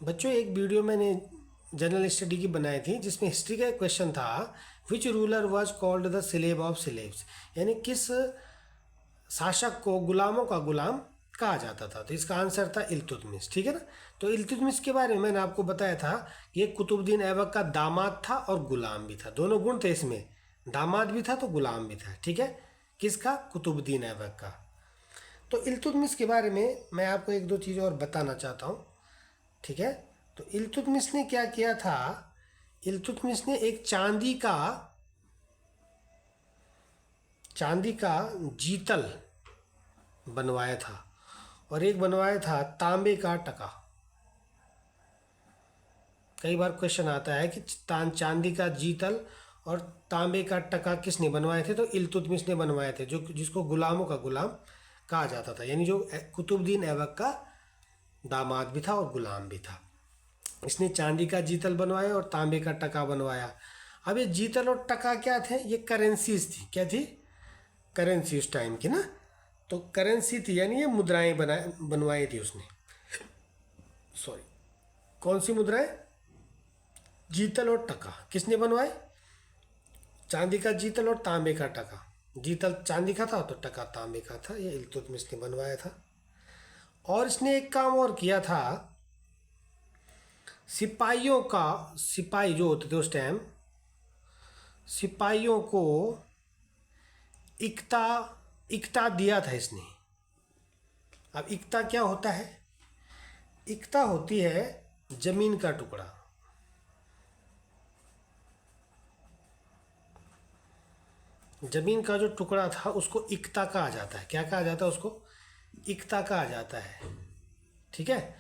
बच्चों एक वीडियो मैंने जनरल स्टडी की बनाई थी जिसमें हिस्ट्री का एक क्वेश्चन था, which ruler was called the slave of slaves, यानी किस शासक को गुलामों का गुलाम कहा जाता था। तो इसका आंसर था इल्तुतमिश। ठीक है ना। तो इल्तुतमिश के बारे में मैंने आपको बताया था, ये कुतुबुद्दीन ऐबक का दामाद था और गुलाम भी था, दोनों गुण थे इसमें, दामाद भी था तो गुलाम भी था। ठीक है, किसका? कुतुबुद्दीन ऐबक का। तो इल्तुतमिश के बारे में मैं आपको एक दो चीज़ और बताना चाहता हूँ। ठीक है, तो इल्तुतमिश ने क्या किया था, इल्तुतमिश ने एक चांदी का जीतल बनवाया था और एक बनवाया था तांबे का टका। कई बार क्वेश्चन आता है कि चांदी का जीतल और तांबे का टका किसने बनवाए थे, तो इल्तुतमिश ने बनवाए थे, जो जिसको गुलामों का गुलाम कहा जाता था, यानी जो कुतुबुद्दीन ऐबक का दामाद भी था और गुलाम भी था। इसने चांदी का जीतल बनवाया और तांबे का टका बनवाया। अब ये जीतल और टका क्या थे? ये करेंसीज थी। क्या थी? करेंसी उस टाइम की ना, तो करेंसी थी, यानी ये मुद्राएं बनवाई थी उसने। सॉरी, कौन सी मुद्राएं? जीतल और टका किसने बनवाए? चांदी का जीतल और तांबे का टका। जीतल चांदी का था तो टका तांबे का था, ये इल्तुतमिश ने बनवाया था। और इसने एक काम और किया था, सिपाही जो होते थे उस टाइम, सिपाहियों को इक्ता इक्ता दिया था इसने। अब इक्ता क्या होता है? इक्ता होती है जमीन का टुकड़ा। जमीन का जो टुकड़ा था उसको इक्ता कहा जाता है। क्या कहा जाता है उसको? इक्ता कहा जाता है। ठीक है,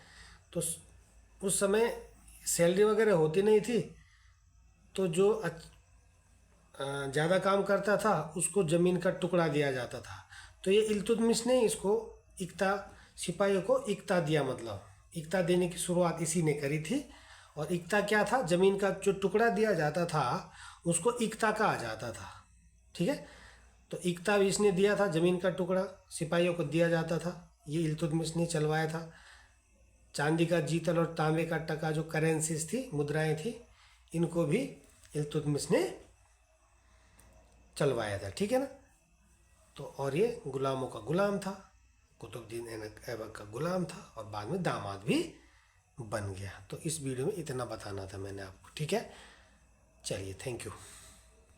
तो उस समय सैलरी वगैरह होती नहीं थी, तो जो ज़्यादा काम करता था उसको ज़मीन का टुकड़ा दिया जाता था। तो ये इल्तुतमिश ने इसको इक्ता, सिपाहियों को इक्ता दिया, मतलब इक्ता देने की शुरुआत इसी ने करी थी। और इक्ता क्या था? ज़मीन का जो टुकड़ा दिया जाता था उसको इक्ता कहा जाता था। ठीक है, तो इक्ता भी इसने दिया था, ज़मीन का टुकड़ा सिपाहियों को दिया जाता था, ये इल्तुतमिश ने चलवाया था। चांदी का जीतल और तांबे का टका जो करेंसीज थी, मुद्राएं थी, इनको भी इल्तुतमिश ने चलवाया था। ठीक है ना। तो और ये गुलामों का गुलाम था, कुतुबुद्दीन ऐबक का गुलाम था और बाद में दामाद भी बन गया। तो इस वीडियो में इतना बताना था मैंने आपको। ठीक है, चलिए, थैंक यू।